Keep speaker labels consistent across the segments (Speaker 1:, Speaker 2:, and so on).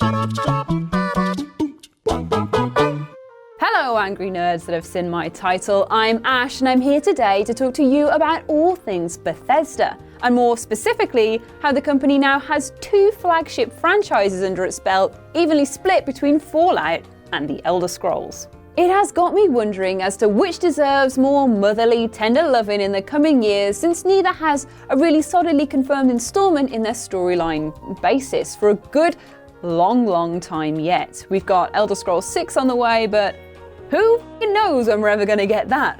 Speaker 1: Hello angry nerds that have seen my title, I'm Ash and I'm here today to talk to you about all things Bethesda, and more specifically, how the company now has two flagship franchises under its belt, evenly split between Fallout and The Elder Scrolls. It has got me wondering as to which deserves more motherly, tender loving in the coming years, since neither has a really solidly confirmed installment in their storyline basis for a good long time yet. We've got Elder Scrolls 6 on the way, but who knows when we're ever going to get that?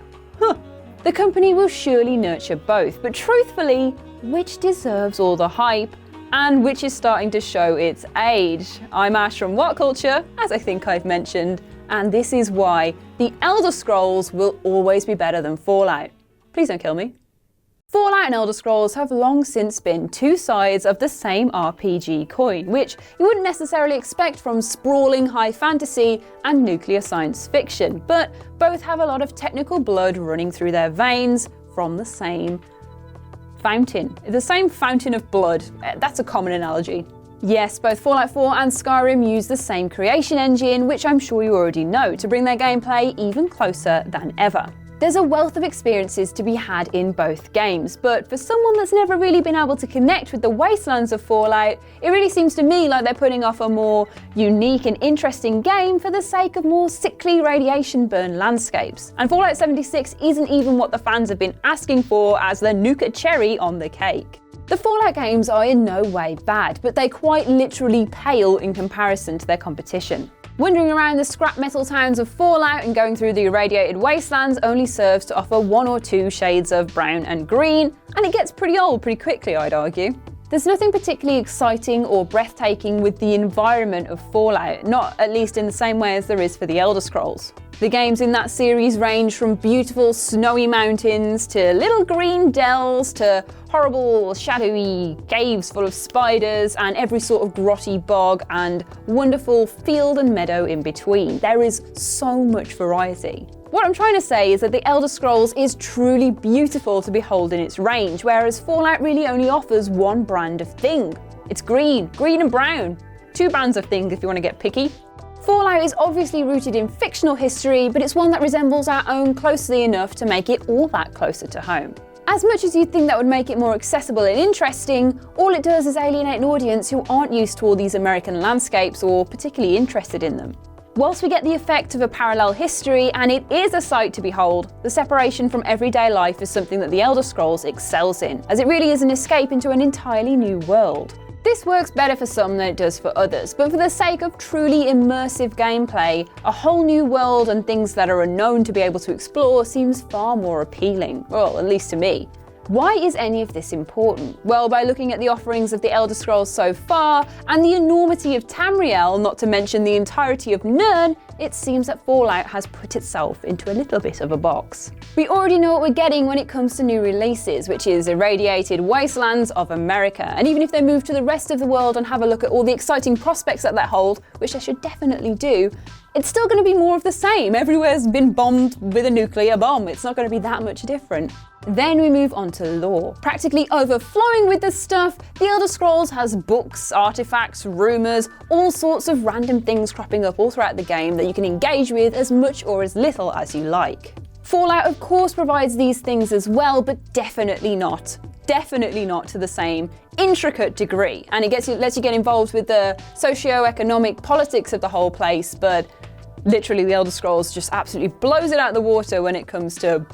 Speaker 1: The company will surely nurture both, but truthfully, which deserves all the hype and which is starting to show its age? I'm Ash from WhatCulture, as I think I've mentioned, and this is why The Elder Scrolls will always be better than Fallout. Please don't kill me. Fallout and Elder Scrolls have long since been two sides of the same RPG coin, which you wouldn't necessarily expect from sprawling high fantasy and nuclear science fiction, but both have a lot of technical blood running through their veins from the same fountain. The same fountain of blood. That's a common analogy. Yes, both Fallout 4 and Skyrim use the same creation engine, which I'm sure you already know, to bring their gameplay even closer than ever. There's a wealth of experiences to be had in both games, but for someone that's never really been able to connect with the wastelands of Fallout, it really seems to me like they're putting off a more unique and interesting game for the sake of more sickly radiation-burned landscapes. And Fallout 76 isn't even what the fans have been asking for as the nougat cherry on the cake. The Fallout games are in no way bad, but they quite literally pale in comparison to their competition. Wandering around the scrap metal towns of Fallout and going through the irradiated wastelands only serves to offer one or two shades of brown and green, and it gets pretty old pretty quickly, I'd argue. There's nothing particularly exciting or breathtaking with the environment of Fallout, not at least in the same way as there is for the Elder Scrolls. The games in that series range from beautiful snowy mountains to little green dells to horrible shadowy caves full of spiders and every sort of grotty bog and wonderful field and meadow in between. There is so much variety. What I'm trying to say is that The Elder Scrolls is truly beautiful to behold in its range, whereas Fallout really only offers one brand of thing. It's green and brown. Two brands of thing if you want to get picky. Fallout is obviously rooted in fictional history, but it's one that resembles our own closely enough to make it all that closer to home. As much as you'd think that would make it more accessible and interesting, all it does is alienate an audience who aren't used to all these American landscapes or particularly interested in them. Whilst we get the effect of a parallel history, and it is a sight to behold, the separation from everyday life is something that The Elder Scrolls excels in, as it really is an escape into an entirely new world. This works better for some than it does for others, but for the sake of truly immersive gameplay, a whole new world and things that are unknown to be able to explore seems far more appealing, well, at least to me. Why is any of this important? Well, by looking at the offerings of The Elder Scrolls so far, and the enormity of Tamriel, not to mention the entirety of Nirn, it seems that Fallout has put itself into a little bit of a box. We already know what we're getting when it comes to new releases, which is irradiated wastelands of America. And even if they move to the rest of the world and have a look at all the exciting prospects that hold, which they should definitely do, it's still going to be more of the same. Everywhere's been bombed with a nuclear bomb. It's not going to be that much different. Then we move on to lore. Practically overflowing with this stuff, The Elder Scrolls has books, artifacts, rumours, all sorts of random things cropping up all throughout the game that you can engage with as much or as little as you like. Fallout of course provides these things as well, but definitely not to the same intricate degree. And it lets you get involved with the socio-economic politics of the whole place, but literally The Elder Scrolls just absolutely blows it out of the water when it comes to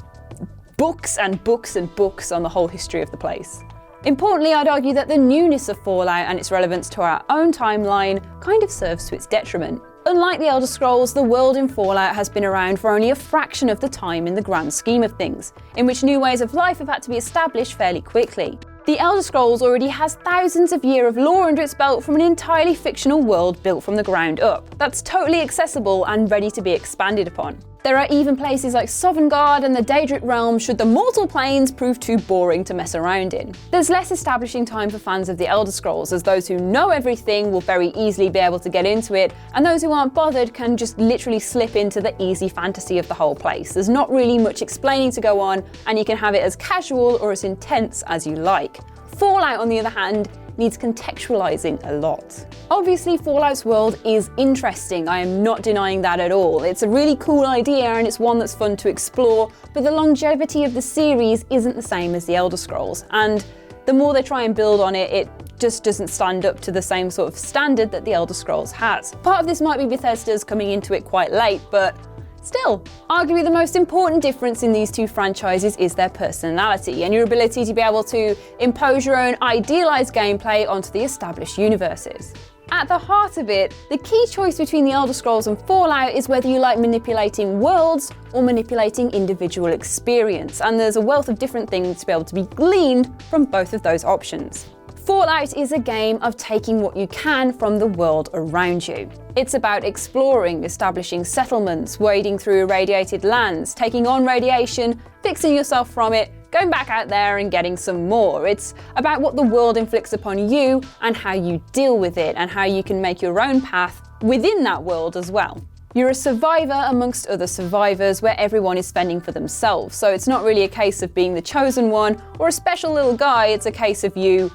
Speaker 1: books and books and books on the whole history of the place. Importantly, I'd argue that the newness of Fallout and its relevance to our own timeline kind of serves to its detriment. Unlike The Elder Scrolls, the world in Fallout has been around for only a fraction of the time in the grand scheme of things, in which new ways of life have had to be established fairly quickly. The Elder Scrolls already has thousands of years of lore under its belt from an entirely fictional world built from the ground up. That's totally accessible and ready to be expanded upon. There are even places like Sovngarde and the Daedric realm should the mortal planes prove too boring to mess around in. There's less establishing time for fans of the Elder Scrolls, as those who know everything will very easily be able to get into it, and those who aren't bothered can just literally slip into the easy fantasy of the whole place. There's not really much explaining to go on, and you can have it as casual or as intense as you like. Fallout, on the other hand, needs contextualizing a lot. Obviously, Fallout's world is interesting, I am not denying that at all. It's a really cool idea and it's one that's fun to explore, but the longevity of the series isn't the same as the Elder Scrolls, and the more they try and build on it, it just doesn't stand up to the same sort of standard that the Elder Scrolls has. Part of this might be Bethesda's coming into it quite late, but still, arguably the most important difference in these two franchises is their personality and your ability to be able to impose your own idealized gameplay onto the established universes. At the heart of it, the key choice between the Elder Scrolls and Fallout is whether you like manipulating worlds or manipulating individual experience, and there's a wealth of different things to be able to be gleaned from both of those options. Fallout is a game of taking what you can from the world around you. It's about exploring, establishing settlements, wading through irradiated lands, taking on radiation, fixing yourself from it, going back out there and getting some more. It's about what the world inflicts upon you and how you deal with it and how you can make your own path within that world as well. You're a survivor amongst other survivors where everyone is fending for themselves. So it's not really a case of being the chosen one or a special little guy, it's a case of you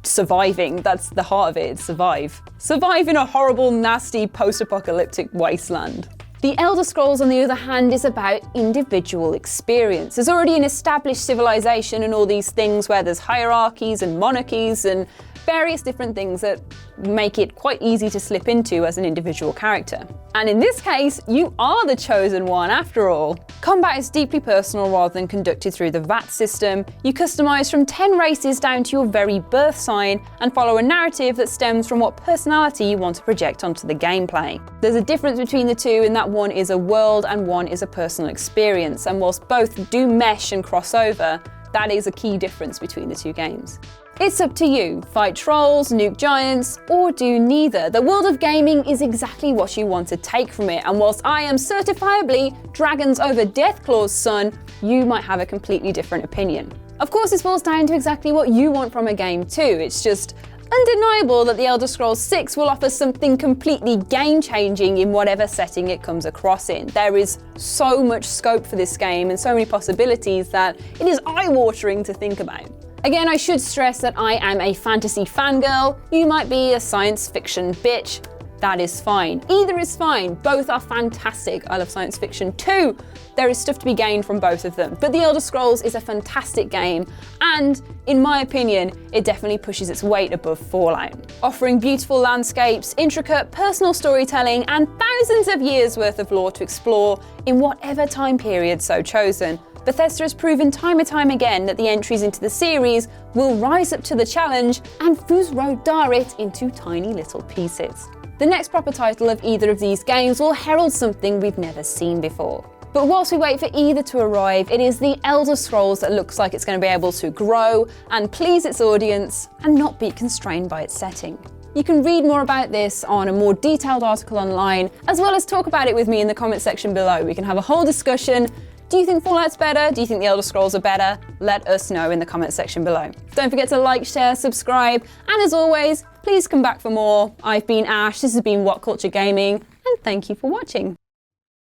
Speaker 1: surviving. That's the heart of it, survive. Survive in a horrible, nasty, post-apocalyptic wasteland. The Elder Scrolls, on the other hand, is about individual experience. There's already an established civilization and all these things where there's hierarchies and monarchies and various different things that make it quite easy to slip into as an individual character. And in this case, you are the chosen one after all. Combat is deeply personal rather than conducted through the VAT system. You customize from 10 races down to your very birth sign and follow a narrative that stems from what personality you want to project onto the gameplay. There's a difference between the two in that one is a world and one is a personal experience, and whilst both do mesh and cross over, that is a key difference between the two games. It's up to you. Fight trolls, nuke giants, or do neither. The world of gaming is exactly what you want to take from it, and whilst I am certifiably dragons over deathclaws son, you might have a completely different opinion. Of course, this boils down to exactly what you want from a game too. It's just undeniable that The Elder Scrolls 6 will offer something completely game-changing in whatever setting it comes across in. There is so much scope for this game and so many possibilities that it is eye-watering to think about. Again, I should stress that I am a fantasy fangirl. You might be a science fiction bitch. That is fine. Either is fine. Both are fantastic. I love science fiction too. There is stuff to be gained from both of them. But The Elder Scrolls is a fantastic game, and in my opinion, it definitely pushes its weight above Fallout. Offering beautiful landscapes, intricate personal storytelling, and thousands of years worth of lore to explore in whatever time period so chosen, Bethesda has proven time and time again that the entries into the series will rise up to the challenge and fuzrodar it into tiny little pieces. The next proper title of either of these games will herald something we've never seen before. But whilst we wait for either to arrive, it is The Elder Scrolls that looks like it's going to be able to grow and please its audience and not be constrained by its setting. You can read more about this on a more detailed article online, as well as talk about it with me in the comment section below. We can have a whole discussion. Do you think Fallout's better? Do you think The Elder Scrolls are better? Let us know in the comment section below. Don't forget to like, share, subscribe, and as always, please come back for more. I've been Ash, this has been WhatCulture Gaming, and thank you for watching.